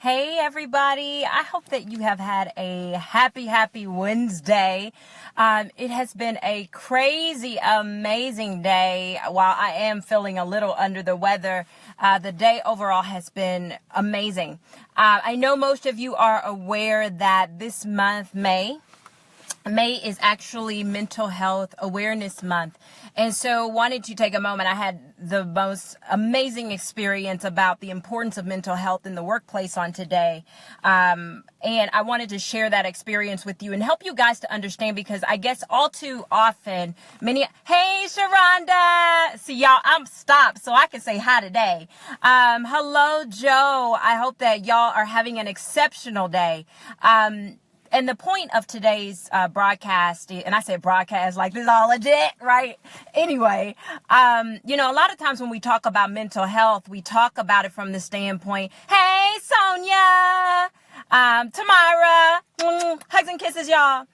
Hey everybody, I hope that you have had a happy Wednesday. It has been a crazy, amazing day. While I am feeling a little under the weather, the day overall has been amazing. I know most of you are aware that this month, May is actually Mental Health Awareness Month. And so wanted to take a moment. I had the most amazing experience about the importance of mental health in the workplace on today. And I wanted to share that experience with you and help you guys to understand, because I guess all too often, hey, Sharonda. See, y'all, I'm stopped so I can say hi today. Hello, Joe. I hope that y'all are having an exceptional day. And the point of today's broadcast, and I say broadcast like this is all legit, right? Anyway, a lot of times when we talk about mental health, we talk about it from the standpoint, hey, Sonia, Tamara, hugs and kisses, y'all.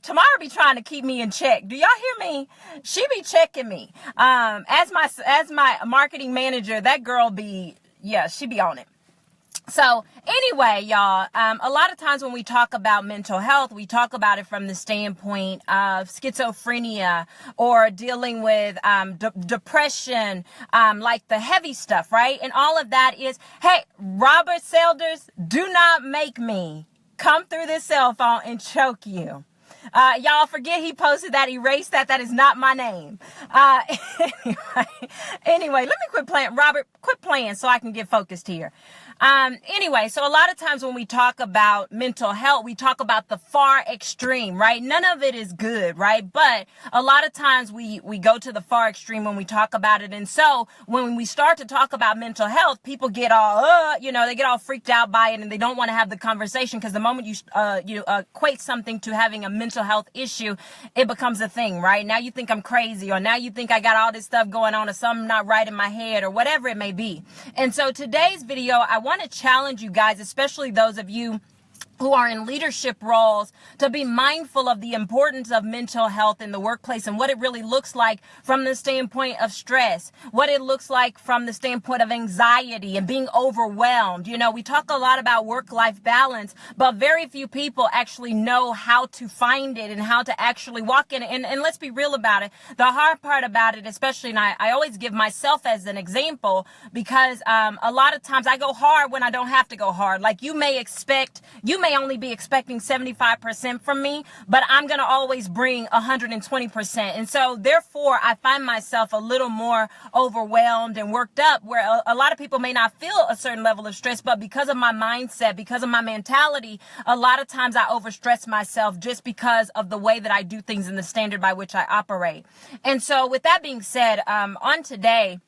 Tamara be trying to keep me in check. Do y'all hear me? She be checking me. As my marketing manager, that girl she be on it. So anyway, y'all, a lot of times when we talk about mental health, we talk about it from the standpoint of schizophrenia or dealing with depression, like the heavy stuff, right? And all of that is, hey, Robert Selders, do not make me come through this cell phone and choke you. Y'all forget he posted that, erase that. That is not my name. Anyway, let me quit playing. Robert, quit playing so I can get focused here. So a lot of times when we talk about mental health, we talk about the far extreme, right? None of it is good, right? But a lot of times we go to the far extreme when we talk about it. And so when we start to talk about mental health, people get all, they get all freaked out by it and they don't want to have the conversation, because the moment you equate something to having a mental health issue, it becomes a thing, right? Now you think I'm crazy, or now you think I got all this stuff going on, or something not right in my head, or whatever it may be. And so today's video, I want to challenge you guys, especially those of you who are in leadership roles, to be mindful of the importance of mental health in the workplace and what it really looks like from the standpoint of stress, what it looks like from the standpoint of anxiety and being overwhelmed. We talk a lot about work-life balance, but very few people actually know how to find it and how to actually walk in it. And let's be real about it. The hard part about it, especially, and I always give myself as an example, because a lot of times I go hard when I don't have to go hard. Like you may only be expecting 75% from me, but I'm going to always bring 120%. And so therefore I find myself a little more overwhelmed and worked up, where a lot of people may not feel a certain level of stress, but because of my mindset, because of my mentality, a lot of times I overstress myself just because of the way that I do things and the standard by which I operate. And so with that being said, on today,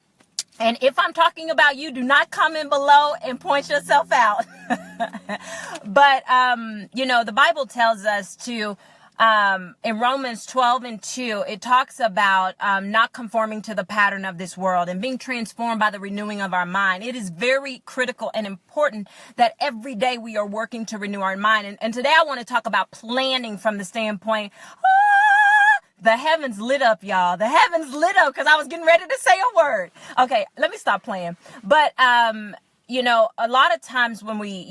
and if I'm talking about you, do not comment below and point yourself out. But, the Bible tells us to, in Romans 12:2, it talks about not conforming to the pattern of this world and being transformed by the renewing of our mind. It is very critical and important that every day we are working to renew our mind. And today I want to talk about planning from the standpoint, the heavens lit up, y'all. The heavens lit up because I was getting ready to say a word. Okay, let me stop playing. But, a lot of times when we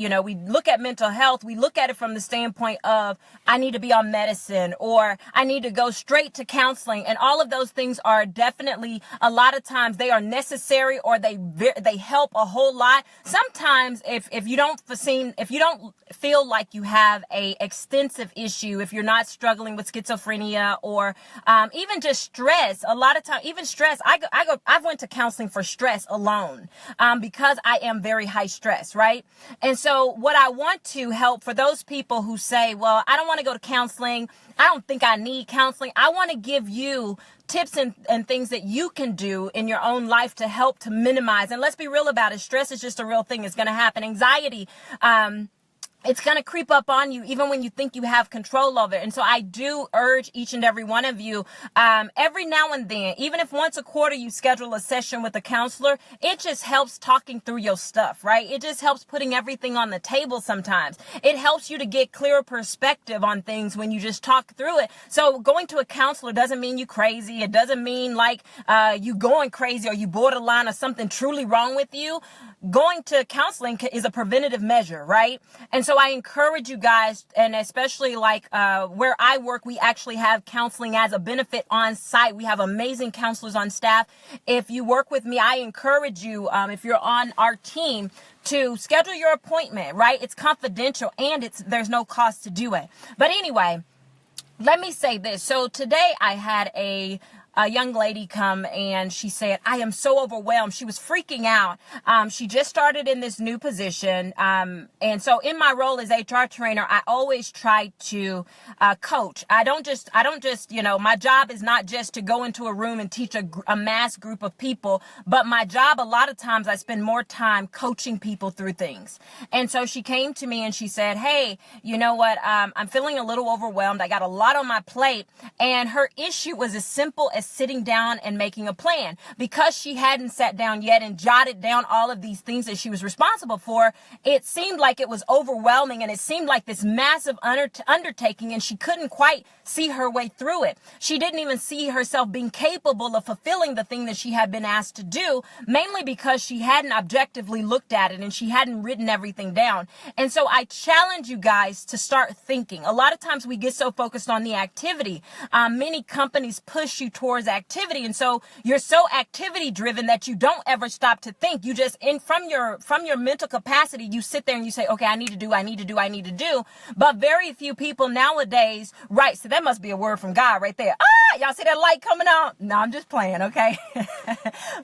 look at mental health, we look at it from the standpoint of, I need to be on medicine, or I need to go straight to counseling. And all of those things are definitely, a lot of times they are necessary, or they help a whole lot. Sometimes if you don't feel like you have a extensive issue, if you're not struggling with schizophrenia or even just stress, a lot of time, even stress, I've went to counseling for stress alone, because I am very high stress, right? And so what I want to help for those people who say, well, I don't want to go to counseling, I don't think I need counseling, I want to give you tips and things that you can do in your own life to help to minimize. And let's be real about it. Stress is just a real thing. It's going to happen. Anxiety, it's going to creep up on you even when you think you have control over it. And so I do urge each and every one of you, every now and then, even if once a quarter you schedule a session with a counselor, it just helps talking through your stuff, right? It just helps putting everything on the table sometimes. It helps you to get clearer perspective on things when you just talk through it. So going to a counselor doesn't mean you crazy. It doesn't mean like you going crazy or you borderline or something truly wrong with you. going to counseling is a preventative measure, right? And so I encourage you guys, and especially like where I work, we actually have counseling as a benefit on site. We have amazing counselors on staff. If you work with me, I encourage you, if you're on our team, to schedule your appointment, right? It's confidential and there's no cost to do it. But anyway, let me say this. So today I had a young lady come and she said, I am so overwhelmed. She was freaking out. She just started in this new position. And so in my role as HR trainer, I always try to coach. I don't just, my job is not just to go into a room and teach a mass group of people, but my job, a lot of times I spend more time coaching people through things. And so she came to me and she said, hey, you know what? I'm feeling a little overwhelmed. I got a lot on my plate. And her issue was as simple as sitting down and making a plan. Because she hadn't sat down yet and jotted down all of these things that she was responsible for, it seemed like it was overwhelming and it seemed like this massive undertaking, and she couldn't quite see her way through it. She didn't even see herself being capable of fulfilling the thing that she had been asked to do, mainly because she hadn't objectively looked at it and she hadn't written everything down. And so I challenge you guys to start thinking. A lot of times we get so focused on the activity. Many companies push you towards activity, and so you're so activity driven that you don't ever stop to think. You just from your mental capacity, you sit there and you say, okay, I need to do. But very few people nowadays, right? So that must be a word from God right there. Y'all see that light coming out? No, I'm just playing, okay?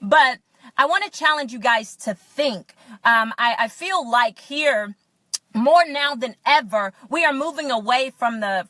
But I want to challenge you guys to think. I feel like here, more now than ever, we are moving away from the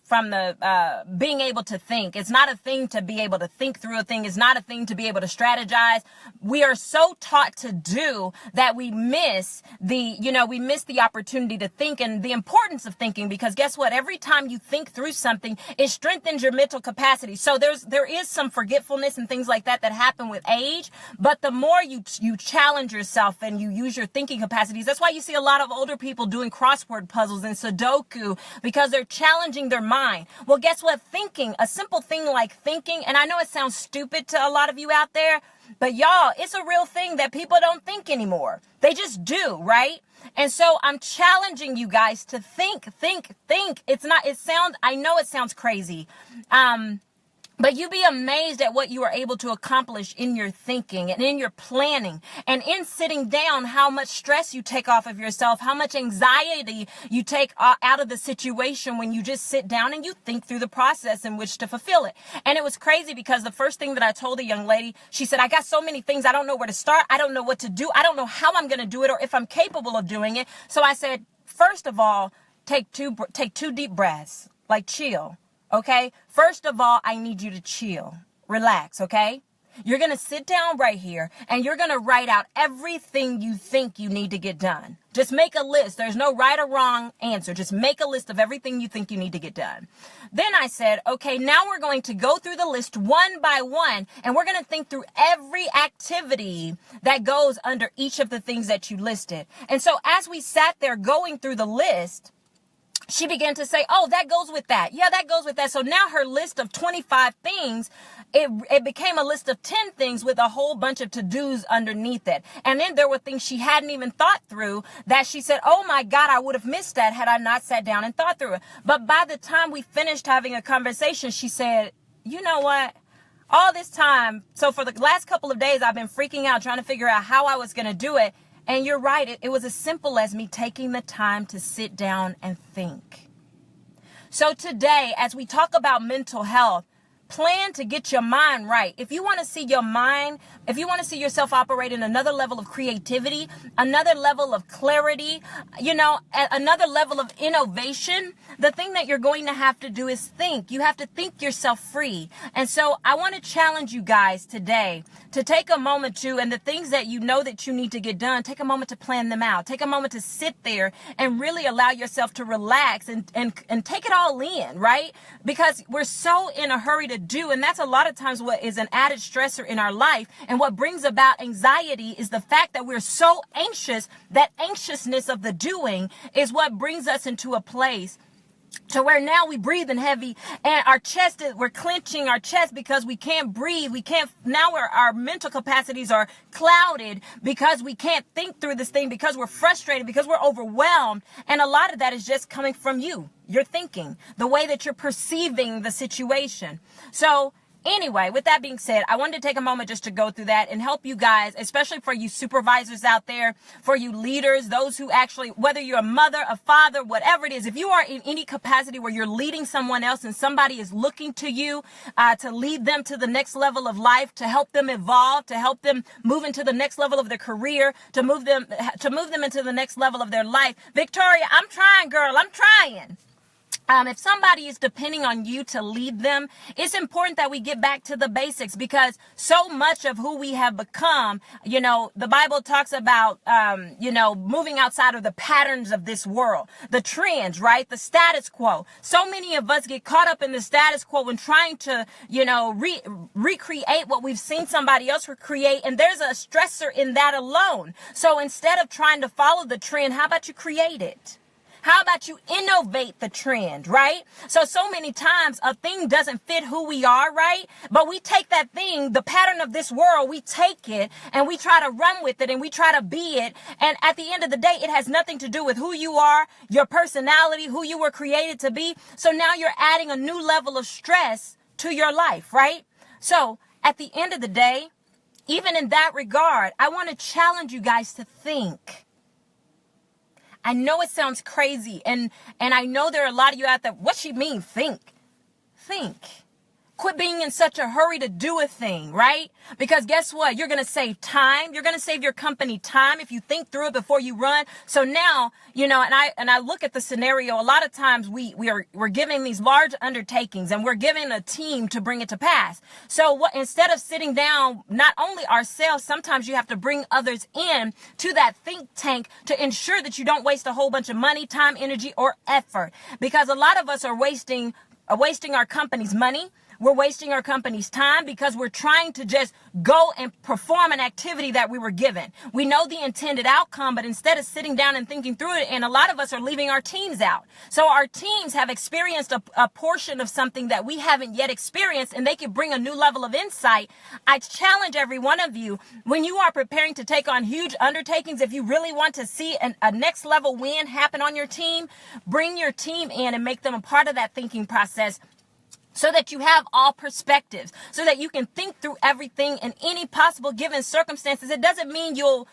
being able to think. It's not a thing to be able to think through a thing. It's not a thing to be able to strategize. We are so taught to do that we miss the opportunity to think and the importance of thinking, because guess what? Every time you think through something, it strengthens your mental capacity. So there is some forgetfulness and things like that happen with age, but the more you challenge yourself and you use your thinking capacities, that's why you see a lot of older people doing crossword puzzles and Sudoku, because they're challenging their mind. Well, guess what? Thinking, a simple thing like thinking, and I know it sounds stupid to a lot of you out there, but y'all, it's a real thing that people don't think anymore. They just do, right? And so I'm challenging you guys to think. I know it sounds crazy. But you'd be amazed at what you are able to accomplish in your thinking and in your planning and in sitting down, how much stress you take off of yourself, how much anxiety you take out of the situation when you just sit down and you think through the process in which to fulfill it. And it was crazy because the first thing that I told the young lady, she said, I got so many things. I don't know where to start. I don't know what to do. I don't know how I'm going to do it or if I'm capable of doing it. So I said, first of all, take two deep breaths, like chill. Okay, first of all, I need you to chill, relax, okay? You're going to sit down right here and you're going to write out everything you think you need to get done. Just make a list. There's no right or wrong answer. Just make a list of everything you think you need to get done. Then I said, okay, now we're going to go through the list one by one and we're going to think through every activity that goes under each of the things that you listed. And so as we sat there going through the list, she began to say, oh, that goes with that. Yeah, that goes with that. So now her list of 25 things, it became a list of 10 things with a whole bunch of to-dos underneath it. And then there were things she hadn't even thought through that she said, oh my God, I would have missed that had I not sat down and thought through it. But by the time we finished having a conversation, she said, you know what? All this time, so for the last couple of days, I've been freaking out trying to figure out how I was going to do it. And you're right. It was as simple as me taking the time to sit down and think. So today, as we talk about mental health, plan to get your mind right. If you want to see your mind, if you want to see yourself operate in another level of creativity, another level of clarity, another level of innovation, the thing that you're going to have to do is think. You have to think yourself free. And so I want to challenge you guys today to take a moment to, and the things that you know that you need to get done, take a moment to plan them out. Take a moment to sit there and really allow yourself to relax and take it all in, right? Because we're so in a hurry to do, and that's a lot of times what is an added stressor in our life. And what brings about anxiety is the fact that we're so anxious. That anxiousness of the doing is what brings us into a place to where now we breathing heavy and we're clenching our chest because we can't breathe. Now our mental capacities are clouded because we can't think through this thing, because we're frustrated, because we're overwhelmed. And a lot of that is just coming from your thinking, the way that you're perceiving the situation. So anyway, with that being said, I wanted to take a moment just to go through that and help you guys, especially for you supervisors out there, for you leaders, those who actually, whether you're a mother, a father, whatever it is, if you are in any capacity where you're leading someone else and somebody is looking to you to lead them to the next level of life, to help them evolve, to help them move into the next level of their career, to move them into the next level of their life. Victoria, I'm trying, girl. I'm trying. If somebody is depending on you to lead them, it's important that we get back to the basics, because so much of who we have become, the Bible talks about, moving outside of the patterns of this world, the trends, right? The status quo. So many of us get caught up in the status quo and trying to, recreate what we've seen somebody else recreate. And there's a stressor in that alone. So instead of trying to follow the trend, how about you create it? How about you innovate the trend, right? So many times a thing doesn't fit who we are, right? But we take that thing, the pattern of this world, we take it and we try to run with it and we try to be it. And at the end of the day, it has nothing to do with who you are, your personality, who you were created to be. So now you're adding a new level of stress to your life, right? So at the end of the day, even in that regard, I want to challenge you guys to think. I know it sounds crazy, and I know there are a lot of you out there. What she mean? Think. Quit being in such a hurry to do a thing, right? Because guess what? You're going to save time. You're going to save your company time if you think through it before you run. So now, and I look at the scenario. A lot of times we're giving these large undertakings and we're giving a team to bring it to pass. So instead of sitting down, not only ourselves, sometimes you have to bring others in to that think tank to ensure that you don't waste a whole bunch of money, time, energy, or effort. Because a lot of us are wasting our company's money. We're wasting our company's time because we're trying to just go and perform an activity that we were given. We know the intended outcome, but instead of sitting down and thinking through it, and a lot of us are leaving our teams out. So our teams have experienced a portion of something that we haven't yet experienced, and they can bring a new level of insight. I challenge every one of you, when you are preparing to take on huge undertakings, if you really want to see a next level win happen on your team, bring your team in and make them a part of that thinking process, so that you have all perspectives, so that you can think through everything in any possible given circumstances. It doesn't mean you'll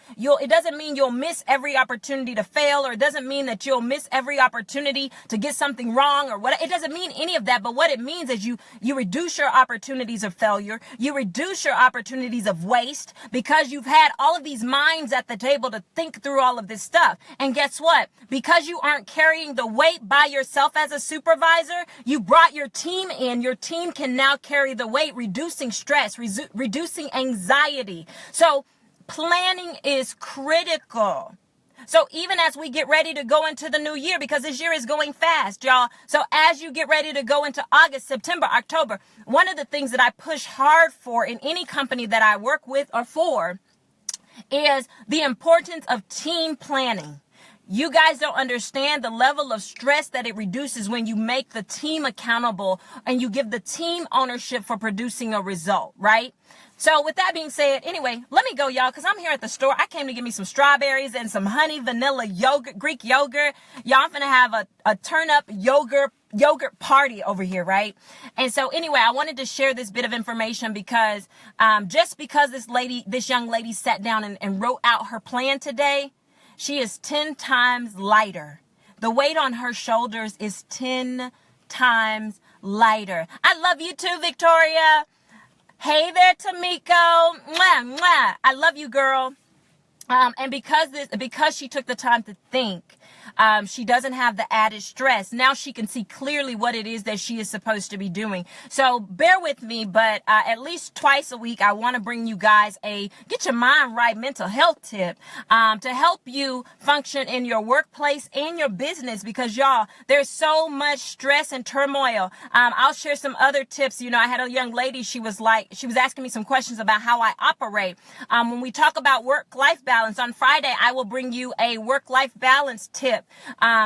miss every opportunity to fail, or it doesn't mean that you'll miss every opportunity to get something wrong, or what. It doesn't mean any of that. But what it means is you reduce your opportunities of failure. You reduce your opportunities of waste, because you've had all of these minds at the table to think through all of this stuff. And guess what? Because you aren't carrying the weight by yourself as a supervisor, you brought your team in. Your team can now carry the weight, reducing stress, reducing anxiety. So planning is critical. So even as we get ready to go into the new year, because this year is going fast, y'all. So as you get ready to go into August, September, October, one of the things that I push hard for in any company that I work with or for is the importance of team planning. You guys don't understand the level of stress that it reduces when you make the team accountable and you give the team ownership for producing a result, right? So with that being said, anyway, let me go, y'all, because I'm here at the store. I came to get me some strawberries and some honey vanilla yogurt, Greek yogurt. Y'all, I'm going to have a turn-up yogurt party over here, right? And so anyway, I wanted to share this bit of information because just because this young lady sat down and wrote out her plan today, she is 10 times lighter. The weight on her shoulders is 10 times lighter. I love you too, Victoria. Hey there, Tamiko. Mwah, mwah. I love you, girl. And because she took the time to think, she doesn't have the added stress. Now she can see clearly what it is that she is supposed to be doing. So bear with me, but at least twice a week, I want to bring you guys get your mind right mental health tip to help you function in your workplace and your business, because y'all, there's so much stress and turmoil. I'll share some other tips. I had a young lady, she was asking me some questions about how I operate. When we talk about work-life balance, balance. On Friday, I will bring you a work-life balance tip,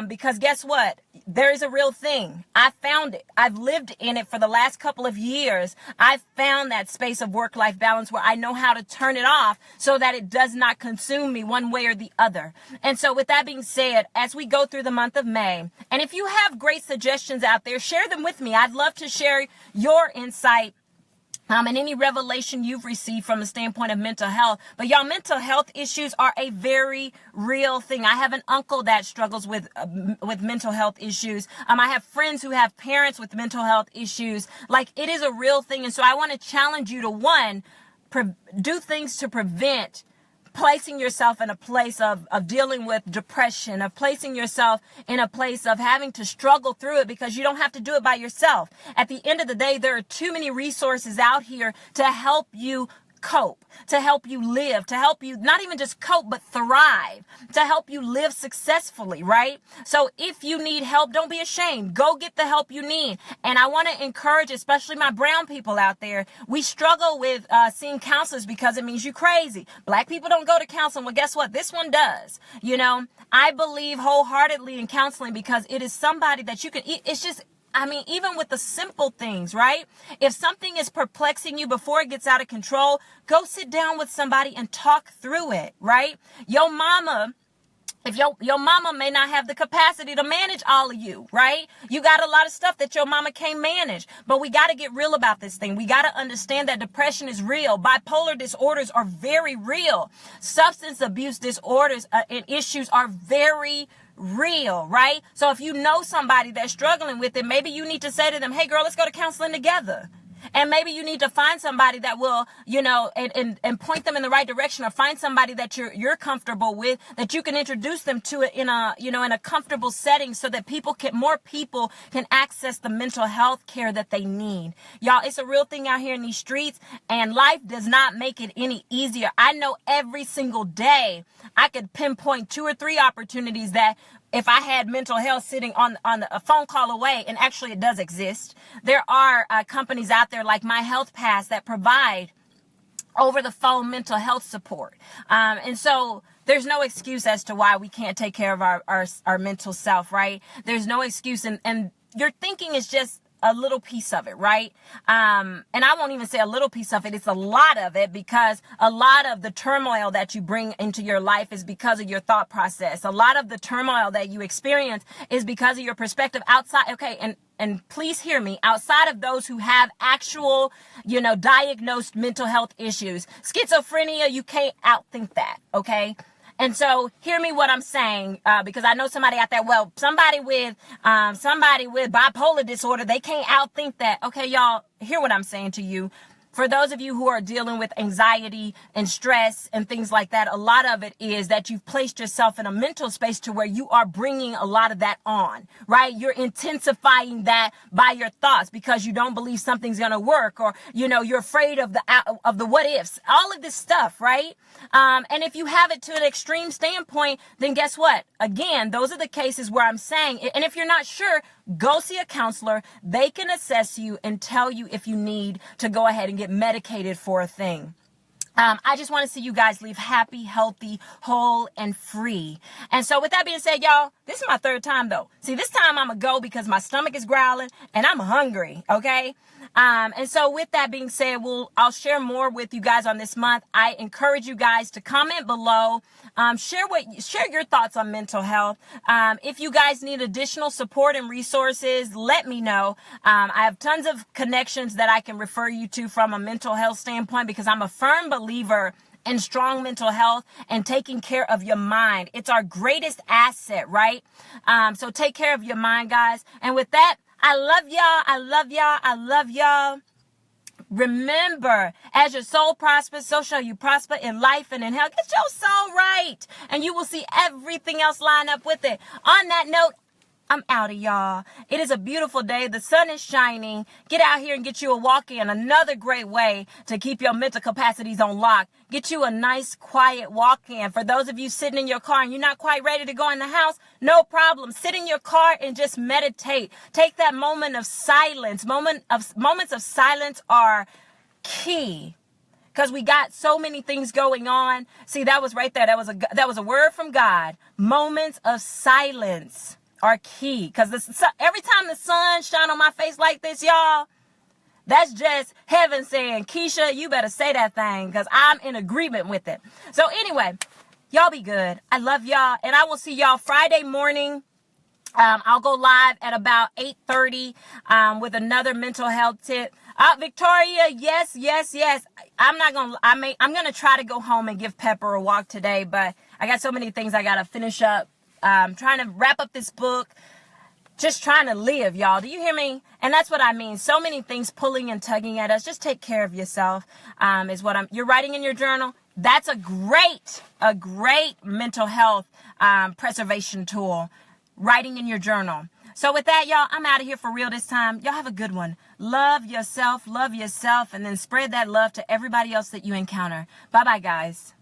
because guess what? There is a real thing. I found it. I've lived in it for the last couple of years. I've found that space of work-life balance where I know how to turn it off so that it does not consume me one way or the other. And so with that being said, as we go through the month of May, and if you have great suggestions out there, share them with me. I'd love to share your insight and any revelation you've received from the standpoint of mental health. But y'all, mental health issues are a very real thing. I have an uncle that struggles with mental health issues. I have friends who have parents with mental health issues. Like, it is a real thing. And so I want to challenge you to, one, do things to prevent placing yourself in a place of dealing with depression, of placing yourself in a place of having to struggle through it, because you don't have to do it by yourself. At the end of the day, there are too many resources out here to help you cope, to help you live, to help you not even just cope, but thrive, to help you live successfully, right? So if you need help, don't be ashamed. Go get the help you need. And I want to encourage, especially my brown people out there, we struggle with seeing counselors because it means you're crazy. Black people don't go to counseling. Well, guess what? This one does. You know, I believe wholeheartedly in counseling because it is somebody that you can, it's just, I mean, even with the simple things, right? If something is perplexing you before it gets out of control, go sit down with somebody and talk through it, right? Your mama, if your mama may not have the capacity to manage all of you, right? You got a lot of stuff that your mama can't manage, but we got to get real about this thing. We got to understand that depression is real. Bipolar disorders are very real. Substance abuse disorders and issues are very real, right? So if you know somebody that's struggling with it, maybe you need to say to them, hey girl, let's go to counseling together. And maybe you need to find somebody that will, you know, and point them in the right direction, or find somebody that you're comfortable with, that you can introduce them to it in a, you know, in a comfortable setting, so that more people can access the mental health care that they need. Y'all, it's a real thing out here in these streets, and life does not make it any easier. I know every single day I could pinpoint 2 or 3 opportunities that if I had mental health sitting on a phone call away, and actually it does exist. There are companies out there like My Health Pass that provide over the phone mental health support. And so there's no excuse as to why we can't take care of our mental self, right? There's no excuse. And your thinking is just a little piece of it, right? And I won't even say a little piece of it. It's a lot of it, because a lot of the turmoil that you bring into your life is because of your thought process. A lot of the turmoil that you experience is because of your perspective outside. Okay. And please hear me, outside of those who have actual, you know, diagnosed mental health issues, schizophrenia, you can't outthink that. Okay. And so hear me what I'm saying, because I know somebody out there, well, somebody with bipolar disorder, they can't outthink that. Okay, y'all, hear what I'm saying to you. For those of you who are dealing with anxiety and stress and things like that, a lot of it is that you've placed yourself in a mental space to where you are bringing a lot of that on, right? You're intensifying that by your thoughts because you don't believe something's going to work, or, you know, you're afraid of the what ifs, all of this stuff, right? And if you have it to an extreme standpoint, then guess what? Again, those are the cases where I'm saying, and if you're not sure, go see a counselor. They can assess you and tell you if you need to go ahead and get medicated for a thing. I just want to see you guys leave happy, healthy, whole, and free. And so with that being said, y'all, this is my 3rd time though. See, this time I'm going to go because my stomach is growling and I'm hungry. Okay. And so with that being said, I'll share more with you guys on this month. I encourage you guys to comment below. Share your thoughts on mental health. If you guys need additional support and resources, let me know. I have tons of connections that I can refer you to from a mental health standpoint, because I'm a firm believer in strong mental health and taking care of your mind. It's our greatest asset, right? So take care of your mind, guys. And with that, I love y'all. I love y'all. I love y'all. Remember, as your soul prospers, so shall you prosper in life and in health. Get your soul right, and you will see everything else line up with it. On that note, I'm out of y'all. It is a beautiful day. The sun is shining. Get out here and get you a walk in. Another great way to keep your mental capacities on lock. Get you a nice, quiet walk in. For those of you sitting in your car and you're not quite ready to go in the house, no problem. Sit in your car and just meditate. Take that moment of silence. Moments of silence are key. because we got so many things going on. See, that was right there. That was a word from God. Moments of silence are key, because every time the sun shine on my face like this, y'all, that's just heaven saying, Keisha, you better say that thing, because I'm in agreement with it. So anyway, y'all be good. I love y'all, and I will see y'all Friday morning. I'll go live at about 8:30 with another mental health tip. Victoria, yes. I'm gonna try to go home and give Pepper a walk today, but I got so many things I gotta finish up. Trying to wrap up this book. Just trying to live, y'all. Do you hear me? And that's what I mean. So many things pulling and tugging at us. Just take care of yourself. Is what you're writing in your journal. That's a great mental health preservation tool. Writing in your journal. So with that, y'all, I'm out of here for real this time. Y'all have a good one. Love yourself, and then spread that love to everybody else that you encounter. Bye-bye, guys.